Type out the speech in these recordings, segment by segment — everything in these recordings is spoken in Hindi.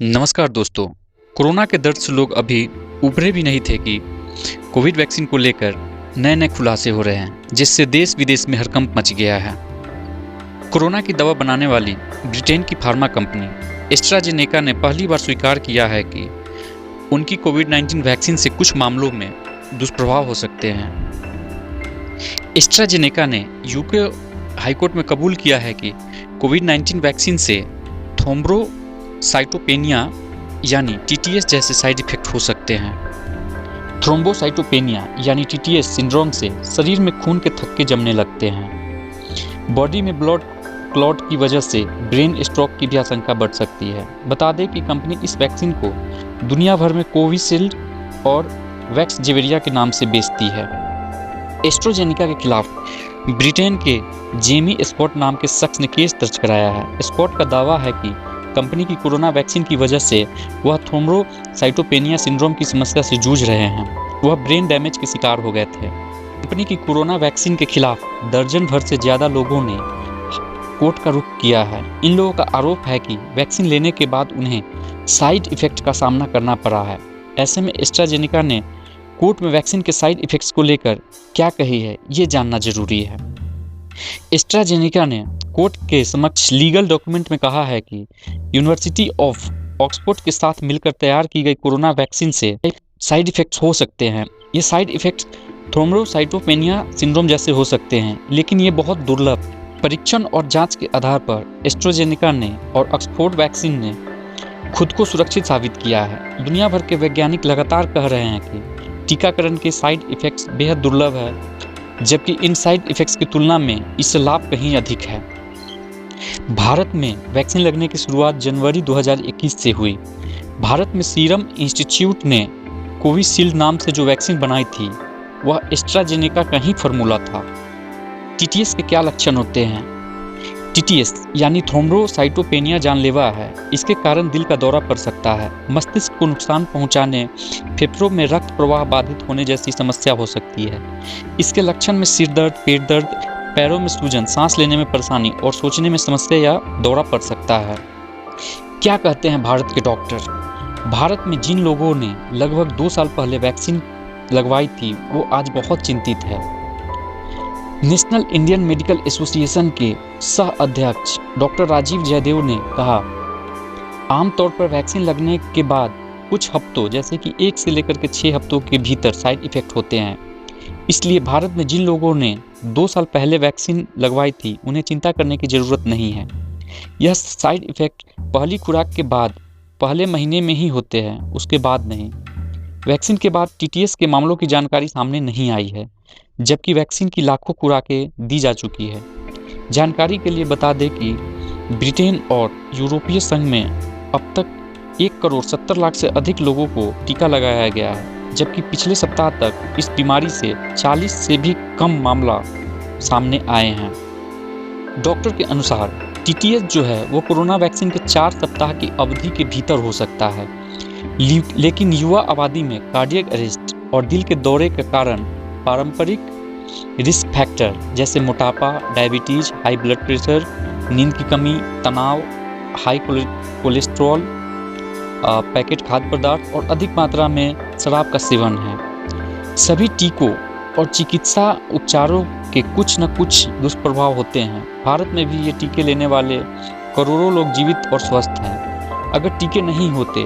नमस्कार दोस्तों। कोरोना के दर्द से लोग अभी उभरे भी नहीं थे कि कोविड वैक्सीन को लेकर नए नए खुलासे हो रहे हैं, जिससे देश विदेश में हड़कंप मच गया है। कोरोना की दवा बनाने वाली ब्रिटेन की फार्मा कंपनी एस्ट्राजेनेका ने पहली बार स्वीकार किया है कि उनकी कोविड-19 वैक्सीन से कुछ मामलों में दुष्प्रभाव हो सकते हैं। एस्ट्राजेनेका ने यूके हाईकोर्ट में कबूल किया है कि कोविड-19 वैक्सीन से थ्रोम्बोसाइटोपेनिया यानी टीटीएस जैसे साइड इफेक्ट हो सकते हैं। थ्रोम्बोसाइटोपेनिया यानी टीटीएस सिंड्रोम से शरीर में खून के थक्के जमने लगते हैं। बॉडी में ब्लड क्लॉट की वजह से ब्रेन स्ट्रोक की भी आशंका बढ़ सकती है। बता दें कि कंपनी इस वैक्सीन को दुनिया भर में कोविशील्ड और वैक्सजेविरिया के नाम से बेचती है। एस्ट्राजेनेका के खिलाफ ब्रिटेन के जेमी स्कॉट नाम के शख्स ने केस दर्ज कराया है। स्कॉट का दावा है कि कंपनी की कोरोना वैक्सीन की वजह से वह थ्रोम्बोसाइटोपेनिया सिंड्रोम की समस्या से जूझ रहे हैं। वह ब्रेन डैमेज के शिकार हो गए थे। कंपनी की कोरोना वैक्सीन के खिलाफ दर्जन भर से ज़्यादा लोगों ने कोर्ट का रुख किया है। इन लोगों का आरोप है कि वैक्सीन लेने के बाद उन्हें साइड इफ़ेक्ट का सामना करना पड़ा है। ऐसे में एस्ट्राजेनेका ने कोर्ट में वैक्सीन के साइड इफ़ेक्ट्स को लेकर क्या कही है, ये जानना जरूरी है। एस्ट्राजेनेका ने कोर्ट के समक्ष लीगल डॉक्यूमेंट में कहा है कि यूनिवर्सिटी ऑफ ऑक्सफोर्ड के साथ मिलकर तैयार की गई कोरोना वैक्सीन से साइड इफ़ेक्ट्स हो सकते हैं। ये साइड इफ़ेक्ट्स थ्रोम्बोसाइटोपेनिया सिंड्रोम जैसे हो सकते हैं, लेकिन ये बहुत दुर्लभ। परीक्षण और जांच के आधार पर एस्ट्राजेनेका ने और ऑक्सफोर्ड वैक्सीन ने खुद को सुरक्षित साबित किया है। दुनिया भर के वैज्ञानिक लगातार कह रहे हैं कि टीकाकरण के साइड इफ़ेक्ट्स बेहद दुर्लभ है, जबकि इन साइड इफ़ेक्ट्स की तुलना में इससे लाभ कहीं अधिक है। भारत में वैक्सीन लगने की शुरुआत जनवरी 2021 से हुई। भारत में सीरम इंस्टीट्यूट ने कोविशील्ड नाम से जो वैक्सीन बनाई थी, वह एस्ट्राजेनेका का ही फार्मूला था। टीटीएस के क्या लक्षण होते हैं? टीटीएस यानी थ्रोम्बोसाइटोपेनिया जानलेवा है। इसके कारण दिल का दौरा पड़ सकता है, मस्तिष्क को नुकसान पहुंचाने, फेफड़ों में रक्त प्रवाह बाधित होने जैसी समस्या हो सकती है। इसके लक्षण में सिर दर्द, पेट दर्द, पैरों में सूजन, सांस लेने में परेशानी और सोचने में समस्या या दौरा पड़ सकता है। क्या कहते हैं भारत के डॉक्टर? भारत में जिन लोगों ने लगभग 2 साल पहले वैक्सीन लगवाई थी, वो आज बहुत चिंतित है। नेशनल इंडियन मेडिकल एसोसिएशन के सह अध्यक्ष डॉक्टर राजीव जयदेव ने कहा, आमतौर पर वैक्सीन लगने के बाद कुछ हफ्तों जैसे कि 1 से लेकर के 6 हफ्तों के भीतर साइड इफ़ेक्ट होते हैं। इसलिए भारत में जिन लोगों ने 2 साल पहले वैक्सीन लगवाई थी, उन्हें चिंता करने की ज़रूरत नहीं है। यह साइड इफ़ेक्ट पहली खुराक के बाद पहले महीने में ही होते हैं, उसके बाद नहीं। वैक्सीन के बाद टीटीएस के मामलों की जानकारी सामने नहीं आई है, जबकि वैक्सीन की लाखों खुराकें दी जा चुकी है। जानकारी के लिए बता दें कि ब्रिटेन और यूरोपीय संघ में अब तक 1,70,00,000 से अधिक लोगों को टीका लगाया गया है, जबकि पिछले सप्ताह तक इस बीमारी से 40 से भी कम मामला सामने आए हैं। डॉक्टर के अनुसार टीटीएस जो है वो कोरोना वैक्सीन के 4 सप्ताह की अवधि के भीतर हो सकता है, लेकिन युवा आबादी में कार्डियक अरेस्ट और दिल के दौरे के कारण पारंपरिक रिस्क फैक्टर जैसे मोटापा, डायबिटीज, हाई ब्लड प्रेशर, नींद की कमी, तनाव, हाई कोलेस्ट्रॉल, पैकेट खाद्य पदार्थ और अधिक मात्रा में शराब का सेवन है। सभी टीकों और चिकित्सा उपचारों के कुछ न कुछ दुष्प्रभाव होते हैं। भारत में भी ये टीके लेने वाले करोड़ों लोग जीवित और स्वस्थ हैं। अगर टीके नहीं होते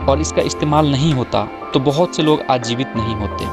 और इसका इस्तेमाल नहीं होता, तो बहुत से लोग आज जीवित नहीं होते।